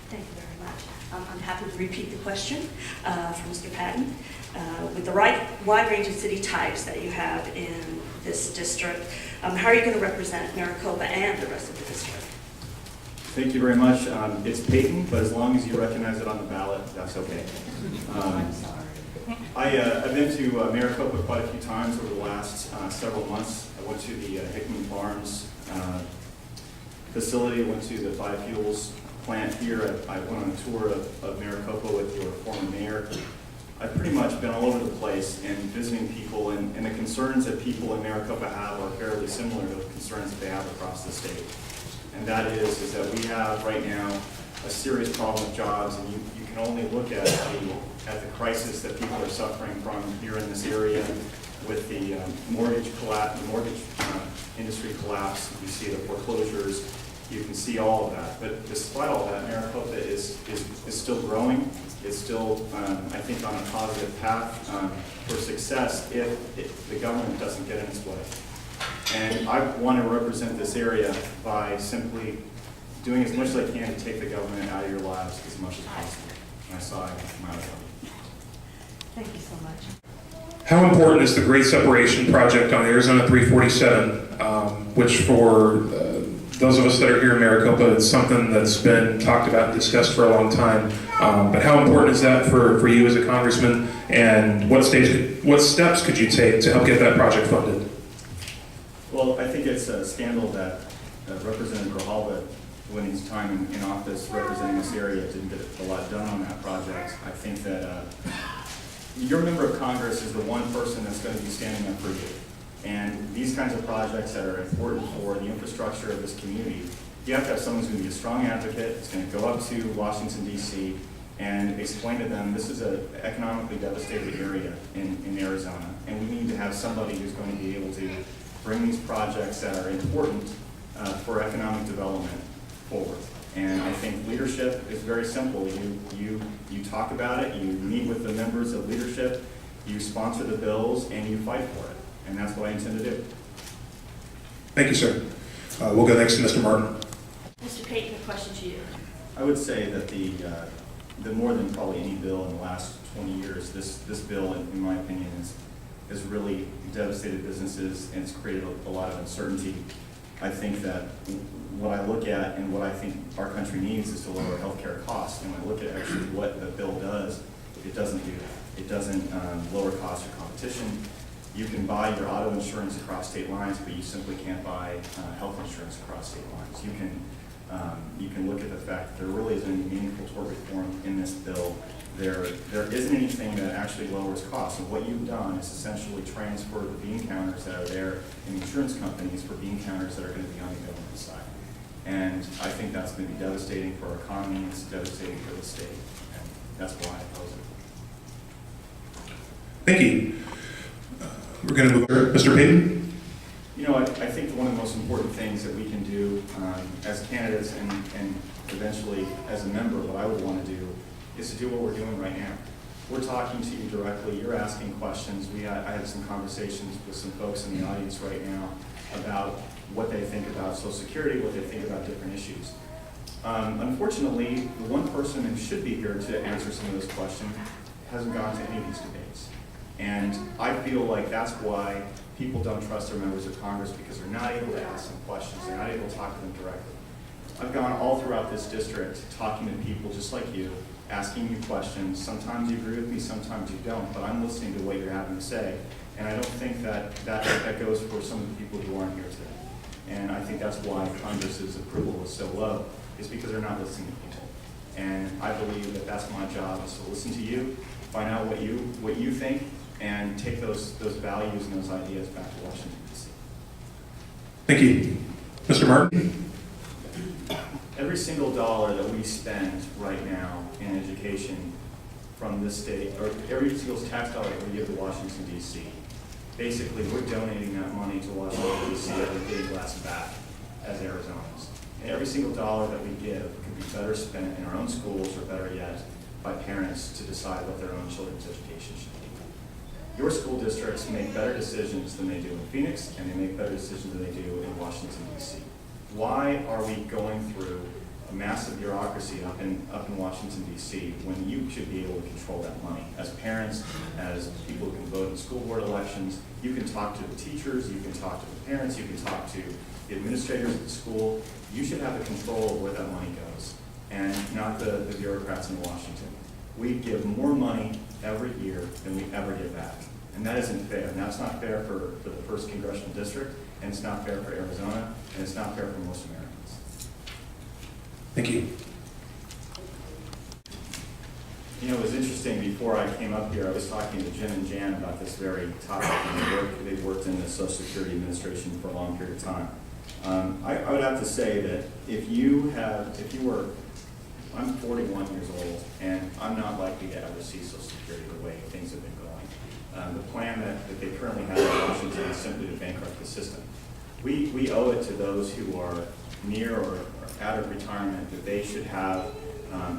Thank you very much. I'm happy to repeat the question from Mr. Paton. With the wide range of city types that you have in this district, how are you going to represent Maricopa and the rest of the district? Thank you very much. It's Paton, but as long as you recognize it on the ballot, that's okay. I'm sorry. I've been to Maricopa quite a few times over the last several months. I went to the Hickman Farms facility, went to the biofuels plant here. I went on a tour of Maricopa with your former mayor. I've pretty much been all over the place and visiting people, and the concerns that people in Maricopa have are fairly similar to the concerns that they have across the state. And that is that we have right now a serious problem with jobs, and you can only look at the crisis that people are suffering from here in this area with the mortgage collapse, the mortgage industry collapse. You see the foreclosures. You can see all of that. But despite all that, Maricopa is still growing. It's still, I think, on a positive path for success if the government doesn't get in its way. And I want to represent this area by simply doing as much as I can to take the government out of your lives as much as possible. And I saw it from out of it. Thank you so much. How important is the Great Separation Project on Arizona 347, which for those of us that are here in Maricopa, it's something that's been talked about and discussed for a long time. But how important is that for you as a congressman, and what steps could you take to help get that project funded? Well, I think it's a scandal that Representative Grijalva, when his time in office representing this area, didn't get a lot done on that project. I think that your member of Congress is the one person that's going to be standing up for you. And these kinds of projects that are important for the infrastructure of this community, you have to have someone who's going to be a strong advocate. It's going to go up to Washington, D.C., and explain to them this is an economically devastated area in Arizona, and we need to have somebody who's going to be able to bring these projects that are important for economic development forward. And I think leadership is very simple. You talk about it, you meet with the members of leadership, you sponsor the bills, and you fight for it. And that's what I intend to do. Thank you, sir. We'll go next to Mr. Martin. Mr. Paton, a question to you. I would say that the more than probably any bill in the last 20 years, this bill, in my opinion, has really devastated businesses, and it's created a lot of uncertainty. I think that what I look at and what I think our country needs is to lower healthcare costs. And when I look at actually what the bill does, it doesn't do that. It doesn't lower costs or competition. You can buy your auto insurance across state lines, but you simply can't buy health insurance across state lines. You can look at the fact that there really isn't any meaningful tort reform in this bill. There isn't anything that actually lowers costs. And what you've done is essentially transfer the bean counters that are there in insurance companies for bean counters that are going to be on the government side. And I think that's going to be devastating for our economy. It's devastating for the state. And that's why I oppose it. Thank you. We're going to move over. Mr. Payton? You know, I think one of the most important things that we can do as candidates and eventually as a member, what I would want to do is to do what we're doing right now. We're talking to you directly. You're asking questions. I had some conversations with some folks in the audience right now about what they think about Social Security, what they think about different issues. Unfortunately, the one person who should be here to answer some of those questions hasn't gone to any of these debates. And I feel like that's why people don't trust their members of Congress, because they're not able to ask them questions. They're not able to talk to them directly. I've gone all throughout this district talking to people just like you, asking you questions. Sometimes you agree with me, sometimes you don't, but I'm listening to what you're having to say. And I don't think that goes for some of the people who aren't here today. And I think that's why Congress's approval is so low, is because they're not listening to people. And I believe that that's my job, is to listen to you, find out what you think, and take those values and those ideas back to Washington, D.C. Thank you. Mr. Martin? Every single dollar that we spend right now in education from this state, or every single tax dollar that we give to Washington, D.C., basically we're donating that money to Washington, D.C. and we're getting less back as Arizonans. And every single dollar that we give could be better spent in our own schools, or better yet, by parents to decide what their own children's education should be. Your school districts make better decisions than they do in Phoenix, and they make better decisions than they do in Washington, D.C. Why are we going through a massive bureaucracy up in Washington, D.C., when you should be able to control that money. As parents, as people who can vote in school board elections, you can talk to the teachers, you can talk to the parents, you can talk to the administrators at the school. You should have the control of where that money goes, and not the bureaucrats in Washington. We give more money every year than we ever get back. And that isn't fair. And that's not fair for the first congressional district, and it's not fair for Arizona, and it's not fair for most Americans. Thank you. You know, it was interesting, before I came up here, I was talking to Jim and Jan about this very topic, and they've worked in the Social Security Administration for a long period of time. I would have to say that I'm 41 years old, and I'm not likely to ever see Social Security the way things have been going. The plan that they currently have in Washington is simply to bankrupt the system. We owe it to those who are near or out of retirement that they should have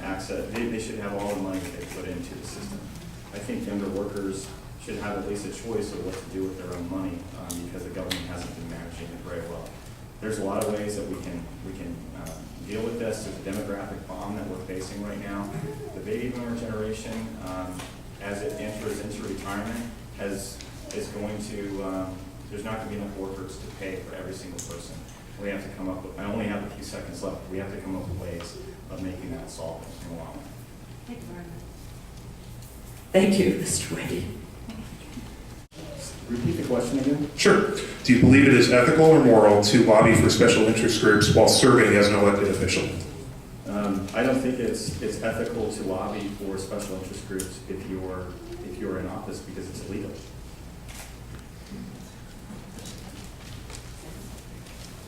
access, they should have all the money that they put into the system. I think younger workers should have at least a choice of what to do with their own money, because the government hasn't been managing it very well. There's a lot of ways that we can deal with this. There's a demographic bomb that we're facing right now. The baby boomer generation, as it enters into retirement, is going to, there's not going to be enough workers to pay for every single person. We have to come up with, I only have a few seconds left, we have to come up with ways of making that solvent in the long run. Thank you very much. Thank you, Mr. Wade. Repeat the question again? Sure. Do you believe it is ethical or moral to lobby for special interest groups while serving as an elected official? I don't think it's ethical to lobby for special interest groups if you're in office, because it's illegal.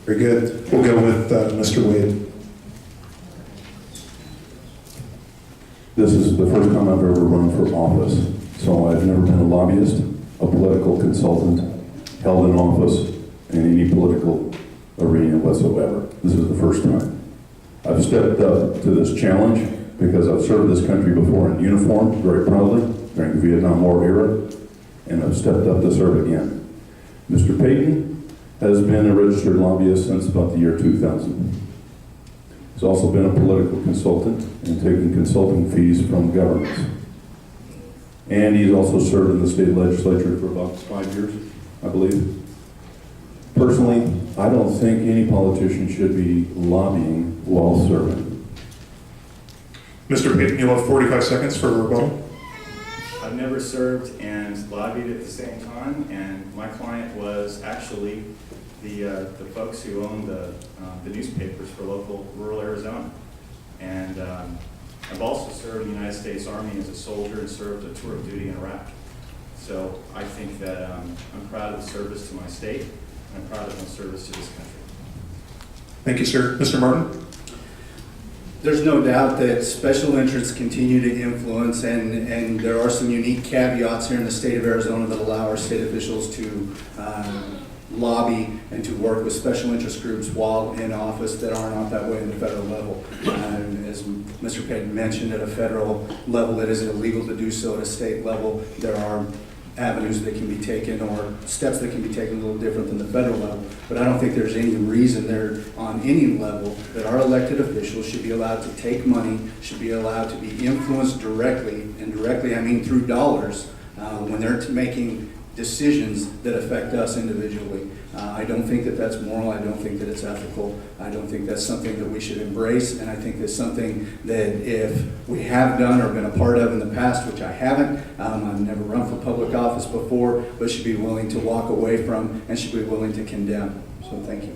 Very good. We'll go with Mr. Wade. This is the first time I've ever run for office, so I've never been a lobbyist, a political consultant, held an office in any political arena whatsoever. This is the first time. I've stepped up to this challenge because I've served this country before in uniform, very proudly, during the Vietnam War era, and I've stepped up to serve again. Mr. Paton has been a registered lobbyist since about the year 2000. He's also been a political consultant and taken consulting fees from governments. And he's also served in the state legislature for about 5 years, I believe. Personally, I don't think any politician should be lobbying while serving. Mr. Payton, you'll have 45 seconds for a rebuttal. I've never served and lobbied at the same time, and my client was actually the folks who owned the newspapers for local rural Arizona. And I've also served in the United States Army as a soldier and served a tour of duty in Iraq. So I think that I'm proud of the service to my state, and I'm proud of my service to this country. Thank you, sir. Mr. Martin? There's no doubt that special interests continue to influence, and there are some unique caveats here in the state of Arizona that allow our state officials to lobby and to work with special interest groups while in office that are not that way in the federal level. As Mr. Payton mentioned, at a federal level, it is illegal to do so. At a state level, there are avenues that can be taken or steps that can be taken a little different than the federal level. But I don't think there's any reason there on any level that our elected officials should be allowed to take money, should be allowed to be influenced directly, and directly I mean through dollars, when they're making decisions that affect us individually. I don't think that that's moral. I don't think that it's ethical. I don't think that's something that we should embrace, and I think that's something that if we have done or been a part of in the past, which I haven't, I've never run for public office before, but should be willing to walk away from and should be willing to condemn. So thank you.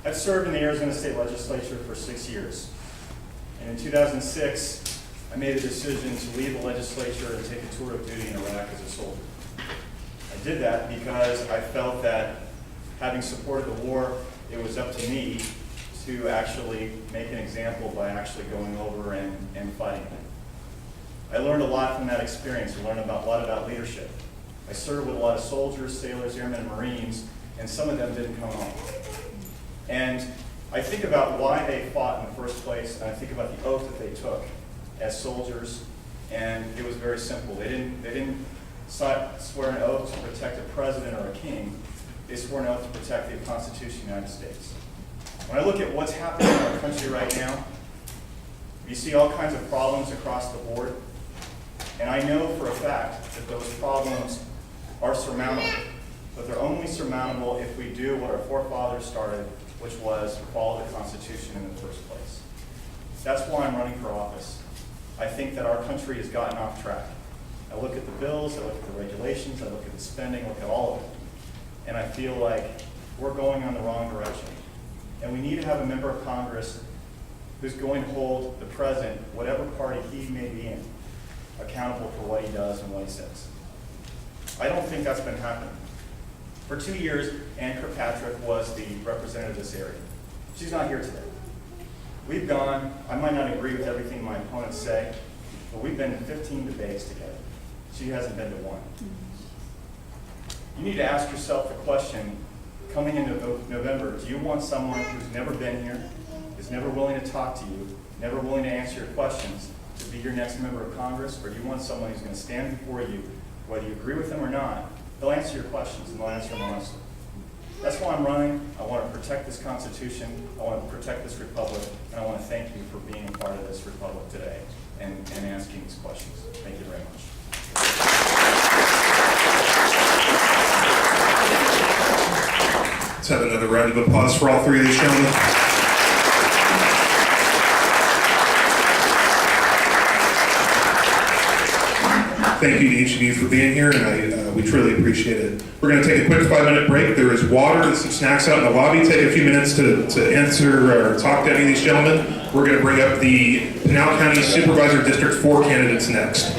I've served in the Arizona State Legislature for 6 years. And in 2006, I made a decision to leave the legislature and take a tour of duty in Iraq as a soldier. I did that because I felt that, having supported the war, it was up to me to actually make an example by actually going over and fighting. I learned a lot from that experience. I learned a lot about leadership. I served with a lot of soldiers, sailors, airmen, and Marines, and some of them didn't come home. And I think about why they fought in the first place, and I think about the oath that they took as soldiers, and it was very simple. They didn't swear an oath to protect a president or a king. They swore an oath to protect the Constitution of the United States. When I look at what's happening in our country right now, you see all kinds of problems across the board. And I know for a fact that those problems are surmountable. But they're only surmountable if we do what our forefathers started, which was follow the Constitution in the first place. That's why I'm running for office. I think that our country has gotten off track. I look at the bills, I look at the regulations, I look at the spending, I look at all of it. And I feel like we're going on the wrong direction. And we need to have a member of Congress who's going to hold the president, whatever party he may be in, accountable for what he does and what he says. I don't think that's been happening. For 2 years, Ann Kirkpatrick was the representative of this area. She's not here today. We've gone, I might not agree with everything my opponents say, but we've been to 15 debates together. She hasn't been to one. You need to ask yourself the question, coming into November, do you want someone who's never been here, is never willing to talk to you, never willing to answer your questions, to be your next member of Congress, or do you want someone who's going to stand before you, whether you agree with them or not, they'll answer your questions and they'll answer them honestly. That's why I'm running. I want to protect this Constitution, I want to protect this republic, and I want to thank you for being a part of this republic today and asking these questions. Thank you very much. Let's have another round of applause for all three of these gentlemen. Thank you to each of you for being here, and we truly appreciate it. We're going to take a quick 5-minute break. There is water and some snacks out in the lobby. Take a few minutes to answer or talk to any of these gentlemen. We're going to bring up the Pinal County Supervisor District 4 candidates next.